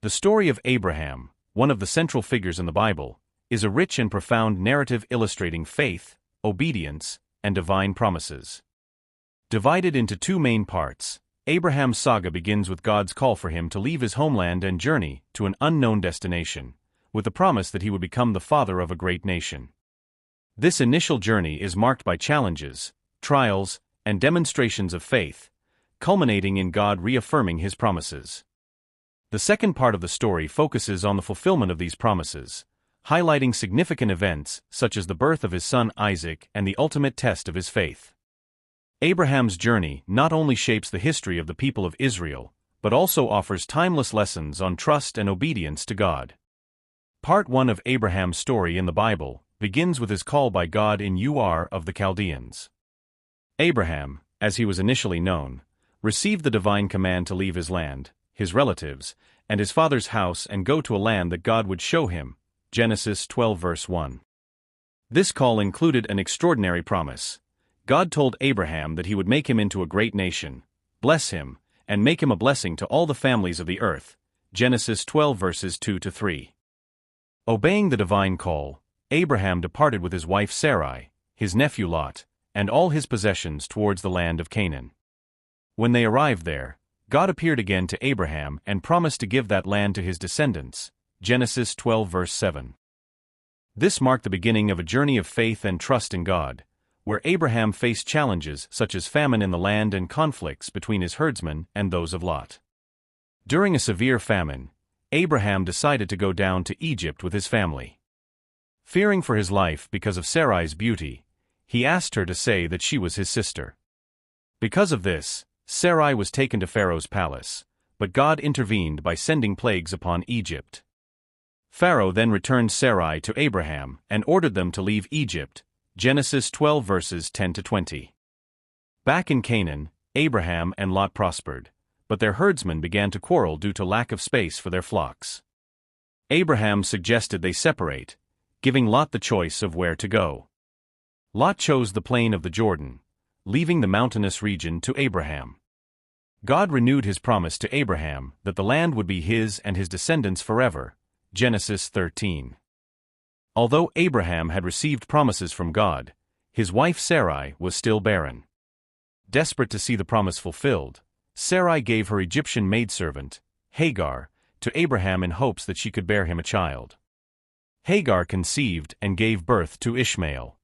The story of Abraham, one of the central figures in the Bible, is a rich and profound narrative illustrating faith, obedience, and divine promises. Divided into two main parts, Abraham's saga begins with God's call for him to leave his homeland and journey to an unknown destination, with the promise that he would become the father of a great nation. This initial journey is marked by challenges, trials, and demonstrations of faith, culminating in God reaffirming his promises. The second part of the story focuses on the fulfillment of these promises, highlighting significant events such as the birth of his son Isaac and the ultimate test of his faith. Abraham's journey not only shapes the history of the people of Israel, but also offers timeless lessons on trust and obedience to God. Part 1 of Abraham's story in the Bible begins with his call by God in Ur of the Chaldeans. Abraham, as he was initially known, received the divine command to leave his land, his relatives, and his father's house and go to a land that God would show him. Genesis 12 verse 1. This call included an extraordinary promise. God told Abraham that he would make him into a great nation, bless him, and make him a blessing to all the families of the earth. Genesis 12 verses 2 to 3. Obeying the divine call, Abraham departed with his wife Sarai, his nephew Lot, and all his possessions towards the land of Canaan. When they arrived there, God appeared again to Abraham and promised to give that land to his descendants. Genesis 12 verse 7. This marked the beginning of a journey of faith and trust in God, where Abraham faced challenges such as famine in the land and conflicts between his herdsmen and those of Lot. During a severe famine, Abraham decided to go down to Egypt with his family. Fearing for his life because of Sarai's beauty, he asked her to say that she was his sister. Because of this, Sarai was taken to Pharaoh's palace, but God intervened by sending plagues upon Egypt. Pharaoh then returned Sarai to Abraham and ordered them to leave Egypt. Genesis 12 verses 10 to 20. Back in Canaan, Abraham and Lot prospered, but their herdsmen began to quarrel due to lack of space for their flocks. Abraham suggested they separate, giving Lot the choice of where to go. Lot chose the plain of the Jordan, leaving the mountainous region to Abraham. God renewed his promise to Abraham that the land would be his and his descendants forever. Genesis 13. Although Abraham had received promises from God, his wife Sarai was still barren. Desperate to see the promise fulfilled, Sarai gave her Egyptian maidservant, Hagar, to Abraham in hopes that she could bear him a child. Hagar conceived and gave birth to Ishmael.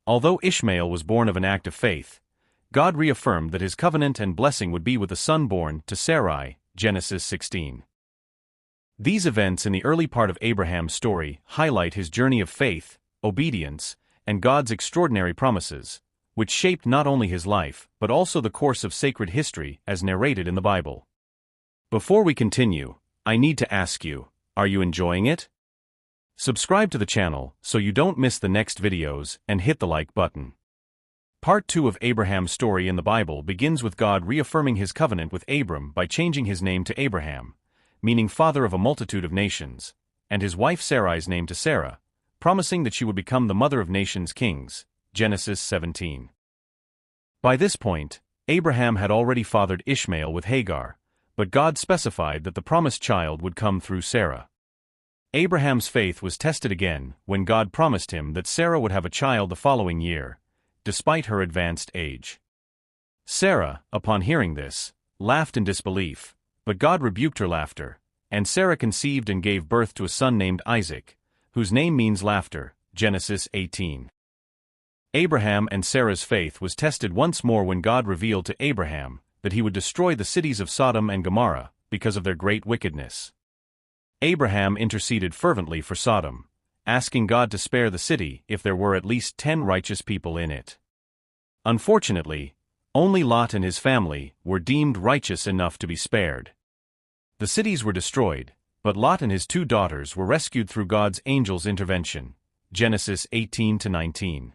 Although Ishmael was born of an act of faith, God reaffirmed that his covenant and blessing would be with the son born to Sarai. Genesis 16. These events in the early part of Abraham's story highlight his journey of faith, obedience, and God's extraordinary promises, which shaped not only his life but also the course of sacred history as narrated in the Bible. Before we continue, I need to ask you, are you enjoying it? Subscribe to the channel so you don't miss the next videos and hit the like button. Part 2 of Abraham's story in the Bible begins with God reaffirming his covenant with Abram by changing his name to Abraham, meaning father of a multitude of nations, and his wife Sarai's name to Sarah, promising that she would become the mother of nations kings. Genesis 17. By this point, Abraham had already fathered Ishmael with Hagar, but God specified that the promised child would come through Sarah. Abraham's faith was tested again when God promised him that Sarah would have a child the following year, despite her advanced age. Sarah, upon hearing this, laughed in disbelief, but God rebuked her laughter, and Sarah conceived and gave birth to a son named Isaac, whose name means laughter. Genesis 18. Abraham and Sarah's faith was tested once more when God revealed to Abraham that he would destroy the cities of Sodom and Gomorrah because of their great wickedness. Abraham interceded fervently for Sodom, asking God to spare the city if there were at least 10 righteous people in it. Unfortunately, only Lot and his family were deemed righteous enough to be spared. The cities were destroyed, but Lot and his 2 daughters were rescued through God's angel's intervention. Genesis 18-19.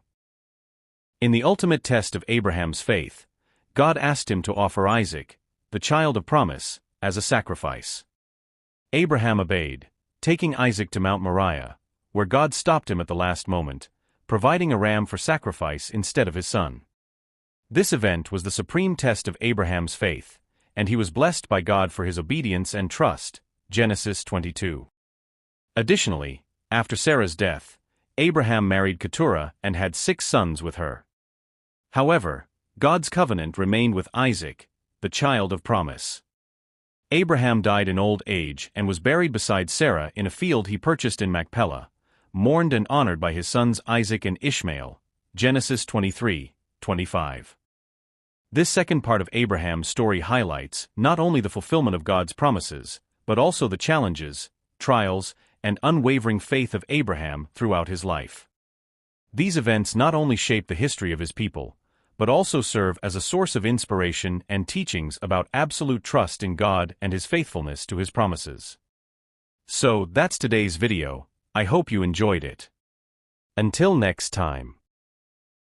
In the ultimate test of Abraham's faith, God asked him to offer Isaac, the child of promise, as a sacrifice. Abraham obeyed, taking Isaac to Mount Moriah, where God stopped him at the last moment, providing a ram for sacrifice instead of his son. This event was the supreme test of Abraham's faith, and he was blessed by God for his obedience and trust. Genesis 22. Additionally, after Sarah's death, Abraham married Keturah and had 6 sons with her. However, God's covenant remained with Isaac, the child of promise. Abraham died in old age and was buried beside Sarah in a field he purchased in Machpelah, mourned and honored by his sons Isaac and Ishmael. Genesis 23:25. This second part of Abraham's story highlights not only the fulfillment of God's promises, but also the challenges, trials, and unwavering faith of Abraham throughout his life. These events not only shape the history of his people, but also serve as a source of inspiration and teachings about absolute trust in God and his faithfulness to his promises. So, that's today's video. I hope you enjoyed it. Until next time.